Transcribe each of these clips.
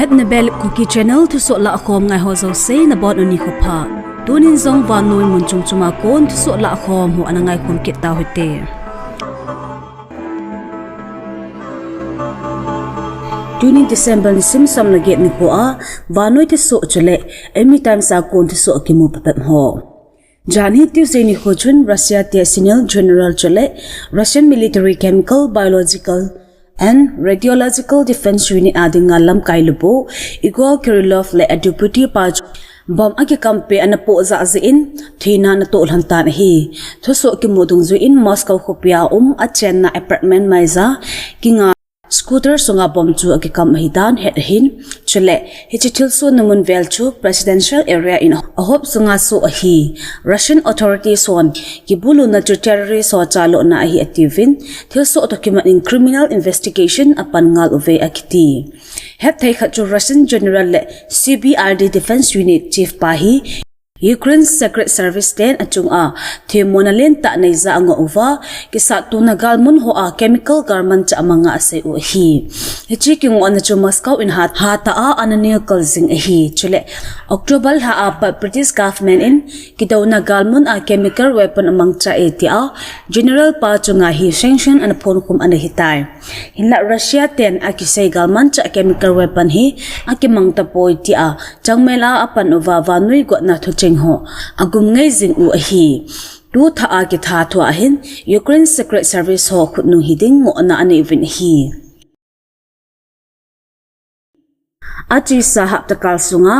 Hetna Belap Kuki channel Thusoh Lahkhom ngai ho zo sei na bot oni khopa tunin zong van noi mun chung chuma kon Thusoh Lahkhom hu anangai khom kit ta hote tunin December ni sim sam na get ni ko a van noi Thusoh chule every time sa kon Thusoh ki mu papam ho Jani Tuesday ni ho chun Russia te senior general chule Russian military chemical biological and radiological defense unit adinga lam kailubo Igor Kirillov le deputy paj bom agi kampe anapo za in thina na tol hantan hi Thusoh ki modung zu in Moscow khopia achen na apartment maiza kinga scooter sunga bom chu agi kam hidan het hin chule hichitil so namun vel chu presidential area in ahop sunga so hi Russian authorities on kibulu na terrorist so chalo na hi activin Thusoh document in criminal investigation apan ngal uve akiti het thai khachu Russian general le CBRD defense unit chief pahi Ukraine Secret Service ten achung a themonalen ta nei za anga uwa kisa tuna galmun ho a chemical garment cha amanga ase u hi hichi king on chu Moscow in ha ta a anania kalzing hi chule October ha a British government in kidona galmun a chemical weapon amang cha etia general pa chunga hi sanction an phon kum an hitai hinla Russia ten akisai galman cha chemical weapon hi akimang ta poi ti a changmela apan uwa vanui go na thu ho agum ngai jing u hi tu tha a ki tha thu a hin Ukraine Secret Service ho khutnu hiding mo na ani vin hi achi sahab takal sunga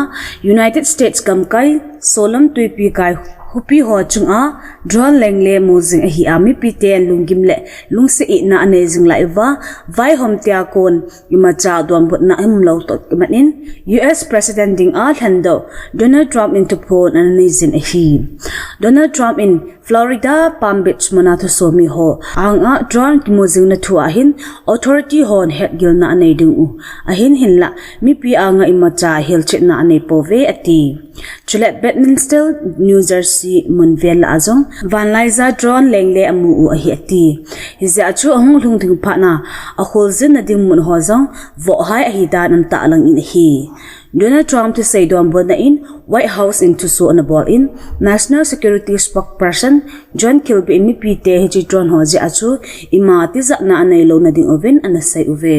United States kamkai solam tuipi kai hupi ho chunga drone lengle muzing hi ami piten lungim le lungse I na ane jing laiwa vai hom tia kon imacha dom bot na im lo to manin US President ding a hando Donald Trump into phone ane jin hi Donald Trump in Florida Palm Beach mona Thusoh mi ho anga drone muzing na thu ahin authority hon het gil na ane ding u ahin hinla mi pi anga imacha hilchit na ane pove ati chule Bedminster New Jersey munvel azong van laiza drone lengle amu u hi ati hiza chu ahung lung thing pha na a kholzin na ding mun ho zong vo hai a hi dan an ta lang in hi Donald Trump to say don bona in White House in Thusoh na ball in National Security Spokesperson John Kirby mi pite hi drone ho ji achu ima ti za na anai lo na ding oven ana sai uve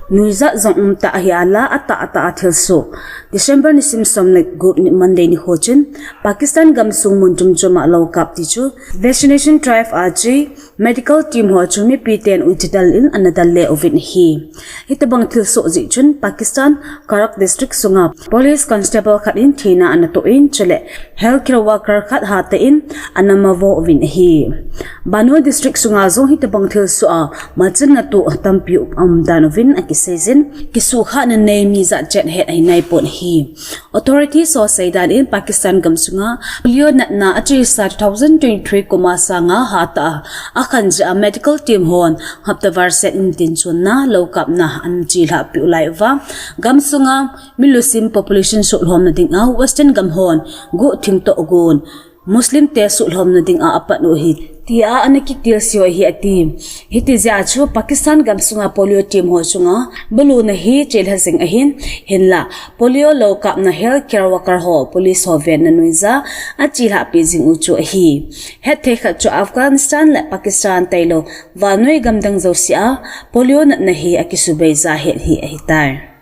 Nuiza zong ta hiala ata Thusoh December ni simsom na group ni Monday ni hochin Pakistan gamsung munjum chuma lo kap ti chu vaccination drive aji medical team ho chu mi piten uitidal in anadal le ovin hi hitabang Thusoh ji chun Pakistan Karak district sunga police constable khat in thina anato in chule healthcare worker khat hata in anamavo ovin hi Banoi district sunga zo hitabang Thusoh a machin na to tampi amdanovin season kisu kha na nei mi za jet het ai nai pon hi authorities so say that in Pakistan gamsunga polio na achi sa 2023 koma sanga hata akhan ja medical team hon hapta varset in tin chun na lokap na an chi la pi ulai wa gamsunga milusim population so hom na ding a western gam hon go thing to gon Muslim te sul hom na ding a apat no hi tia anaki til sio hi ati hiti ja chu Pakistan gamsunga polio team ho chunga bulu na hi chel hasing ahin hinla polio loka na healthcare worker ho police ho ven na nuiza achi ha pi jing u chu hi het the kha chu Afghanistan la Pakistan tailo vanoi gamdang zo sia polio na hi akisubei za het hi ahitar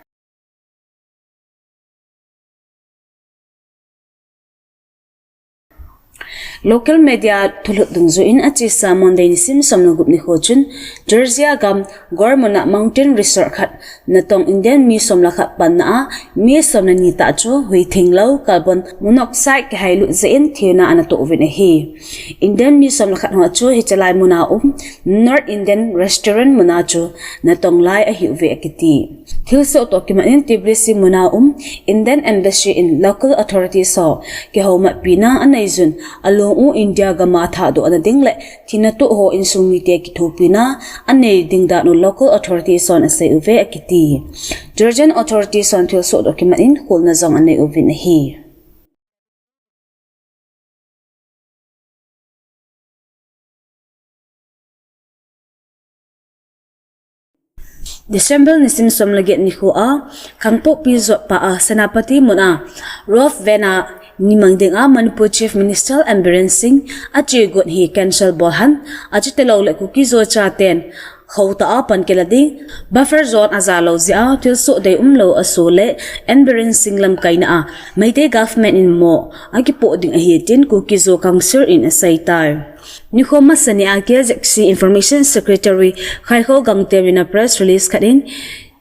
Local media thulut dungzu in achi sa Monday ni sim somno gup ni hochun Georgia gam gormona mountain resort khat natong Indian mi somla khat pan na mi somna ni ta chu hui theilou carbon monoxide ke hailu zein thina anato ovin hi Indian mi somla khat ho chu hi chalai muna North Indian restaurant muna chu natong lai a hi ve akiti Thusoh document in Tbilisi muna Indian embassy in local authorities so ke homa pina anaizun alo u India ga ma tha do ana dingle thina to ho in sumi te ki thopina ane dingda no local authorities on ase uve akiti Georgian authorities on Thusoh document in holna zong ane uvin hi December nisim somlaget ni ko Kangpokpi zot pa senapati muna Rof Vena nimang dinga Manipur Chief Minister Biren Singh achi got hi cancel bolhan achi theilou le Kuki Zo chaten khohtah pan keladi buffer zone azalo zia Thusoh dei umlo asole Biren Singh lam kaina maite government in mo akipo ding ahitin Kuki Zo Council in asaitar Nikhoma sani DEC Information Secretary Khaikho Gangterina press release kadin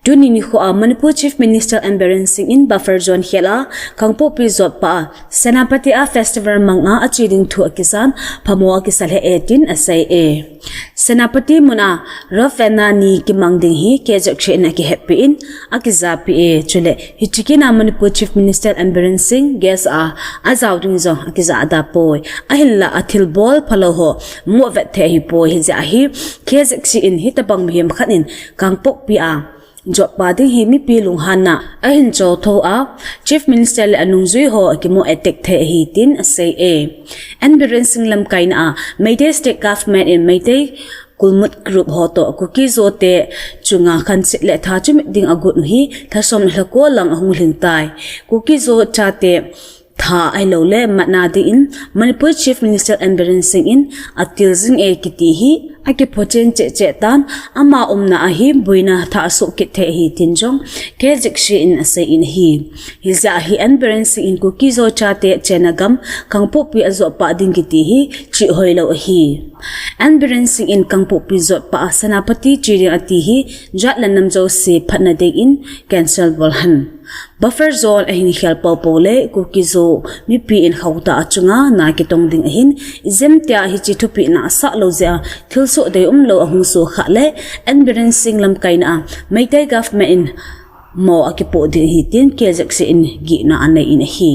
Duni nikho Manipur Chief Minister Biren Singh in buffer zone hela Kangpokpi zot pa senapati festival manga achiding thu akisan phamo akisalhe 18 asai senapati muna rafena ni kimangding hi kejak na ki happy in akizapi chule hichikina Manipur Chief Minister Biren Singh guess azauding zo akiza ada poi ahilla athil bol phaloho mo vet the hi poi hi ja hi kejak in hitabang mihim khanin Kangpokpi Jot pading himi pilung hana ahin cho tho Chief Minister le anung zui ho kimo etek the hi tin asay Biren Singh lam kaina Meite state government in Meite kulmut group ho to Kuki Zo te chunga khansit le tha chum ding agut hi Thusoh Lahkhom lang ahung lingtai Kuki Zo cha te tha Aheloute matnadi in Manipur Chief Minister Biren Singh in atilzing kiti hi ake pochen che tan ama umna ahi buina tha su kit the hi tinjong kejik in asai in hi hilza hi Biren Singh in Kuki Zo chate chenagam Kangpokpi azo pa ding kiti hi chi hoilo hi Biren Singh in Kangpokpi zot pa senapati chiri ati hi jatlanam zo se phatna de in cancel bolhan buffer zone ahin khel pole Kuki Zo mi pi in khohtah achunga na kitong ding ahin izemtia hi chi thupi na sa lo zia Thusoh dei umlo ahung so khale Biren Singh lam kaina Meite government in mo akipo di hi tin kejak in gi na anai in hi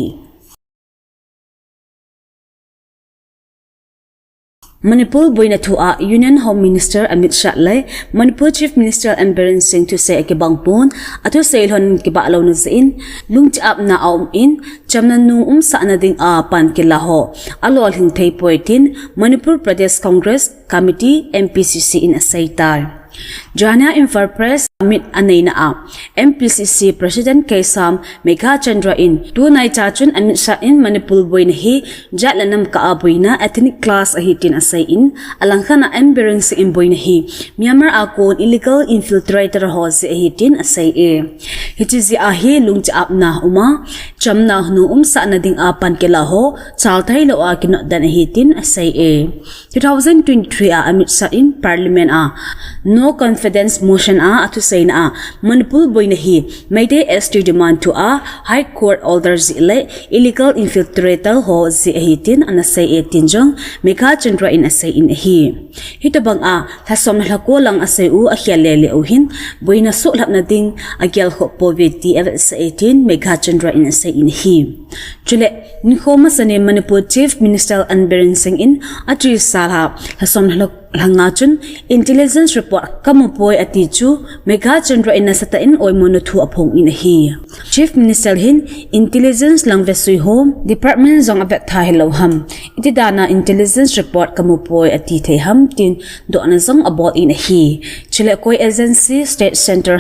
Manipur boina thu Union Home Minister Amit Shah le Manipur Chief Minister Biren Singh to say ke bangpon atu seilhon ke ba lo na zain lungch up na in chamna nu sa na ding pan ke laho alol hin thei poitin Manipur Pradesh Congress Committee MPCC in asaitar Jana Infar Press Amit Anaina MPCC President Kaisam Megha Chandra in Tunai Chachun Amit Shah in Manipur boina hi jatlanam ka boina ethnic class ahitin asai in alangkhana Biren Singh in boina hi Myanmar akon illegal infiltrator ho se ahitin asai hitizi ahi lungcha apna uma chamna nu sa na ding pan kela ho chalthai lo kinot dan ahitin asai 2023 Amit Shah in Parliament no confidence motion atu sain Manipur boina hi Meite ST demand to High Court orders le illegal infiltrator ho zi ahitin anasai tinjong Megha Chandra in asai in hi hitabang Thusoh Lahkhom lang asai ahyalele uhin boina so lap na ding agyal ho poverty sa 18 Megha Chandra in asai in hi chule nikhoma sane Manipur Chief Minister Biren Singh in atri salha Thusoh Lahkhom intelligence report kamupoi atichu Megha Chandra in nasata in oimonu thu aphong in hi Chief Minister hin intelligence lang vesui home department zong avet theilou itidana intelligence report kamupoi ati theham tin do na zong about in hi chile koi agency state center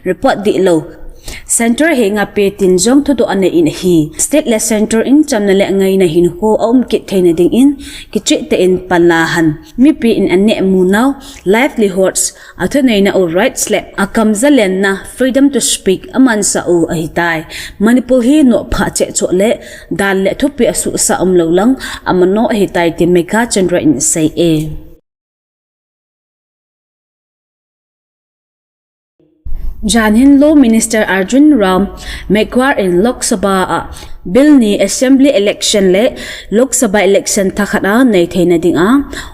report di lo Center hinga pe tinjong thudo ane in hi stateless center in chamnale ngai na hin ho kit theina ding in kichi te in palahan mi pi in ane munau livelihoods athanai na right slap akamzalen na freedom to speak aman sa ahitai Manipur hi no pha che chole dal le thupi asu sa lo lang amano ahitai tin Megha Chandra in say Janhin Law Minister Arjun Ram Mekwar in Lok Sabha bill ni assembly election le Lok Sabha election takhana nei theina ding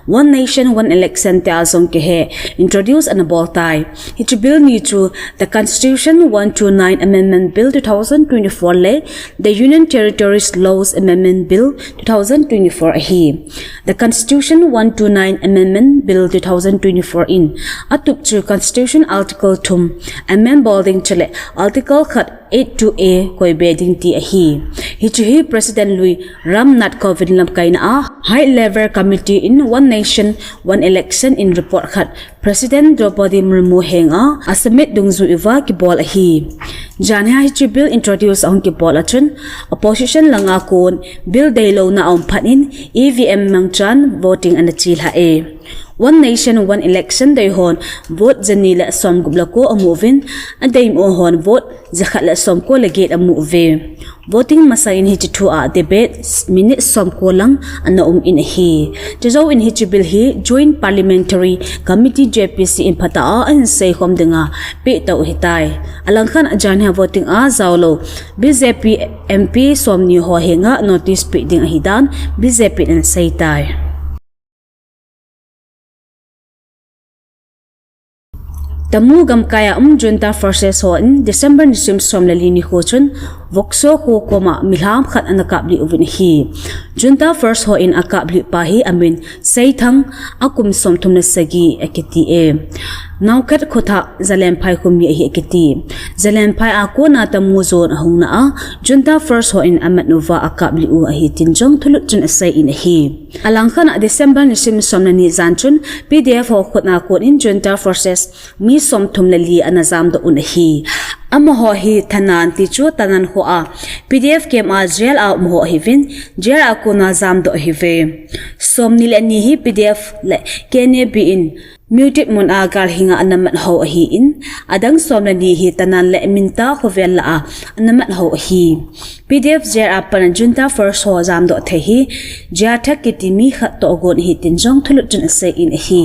one nation one election te azong ke he introduce an aboltai it bill ni to the Constitution 129 Amendment Bill 2024 le the Union Territories Laws Amendment Bill 2024 he the Constitution 129 Amendment Bill 2024 in atup chu Constitution Article 2 amend bolding chale article khat 8 to a koi beding ti hi Hichi President Louis Ramnath Kovind lam kaina high level committee in One Nation One Election in report khat President Draupadi Murmu henga asmit dungzu iwa ki bol hi jania hichi bill introduce ang ki bol achun opposition langa kon bill theilou na om phanin EVM mangchan voting an chil ha e One Nation One Election day hon vote janila som gublako amovin and day mo hon vote zakhala som ko legate amove voting masain hi chu a debate minute som ko lang ana in hi jaw in hi bill hi joint parliamentary committee JPC in phata an sei khom dinga pe to hitai alang khan ajan ha voting a zawlo BJP MP som ni ho henga notice pe ding hidan BJP an sei tai Tamu gam kaya junta forces ho in December ni sim som lalini ho chun vokso ho koma milham khat anakabli uvin hi junta first ho in akabli pa hi amin sei thang akum som thumna sagi eketi e naukat khohtah zalem phai khumi hi eketi zalem phai ako na tamu zon ahungna a junta first ho in amat nova akabli u hi tinjong thulut chun asai in hi alangkhan December ni sim som ni zanchun PDF ho khotna ko in junta forces mi som thumna li anazam do un hi ama ho hi thanan ti chu tanan ho a PDF kem a gel a mo hi vin gel a ko na zam do hi ve som ni le ni hi PDF le kene bi in muted mun a gar hinga anamat ho hi in adang som na ni hi tanan le minta khovel la a anamat ho hi PDF gel a pan junta first ho zam do the hi ja thak ki mi khat to gon hi tin jong thulut chun se in hi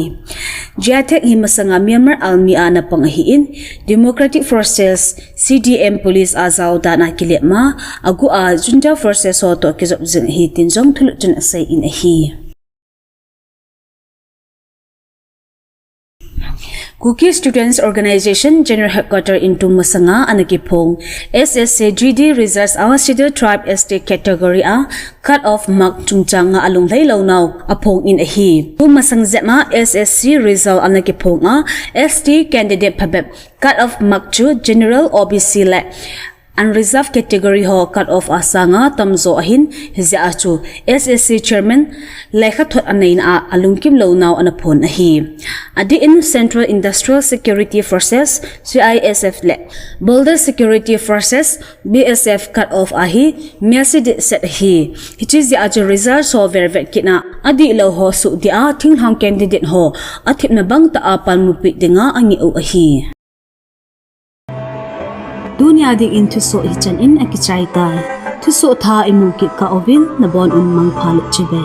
ja thak hi masanga Myanmar almi ana pang hi in Democratic Forces CDM police azaw dana kilema agu a junta forces ho to kizob jing hi tin jong thulut chun se in hi Kuki Students Organization General Headquarters into Masanga Anakipong SSC GD results our scheduled tribe ST category a cut off mark chungchang nga alung theilou now apong in a hi tu masang zema SSC result Anakipong a ST candidate phabep cut off mark chu general OBC le unreserved category ho cut off asanga tamzo ahin hizya achu SSC chairman lekha thot anain a alungkim lo now anapon ahi adi in Central Industrial Security Forces CISF le Border Security Forces BSF cut off ahi message set hi which is the achu result so vervet kina adi lo ho su dia thinghang candidate ho athip na bang ta apan mupi dinga angi o ahi Dunia ding in Thusoh hilson'in akichai tai Thusoh tha imukit ka ovin na bon un mang phalut chibe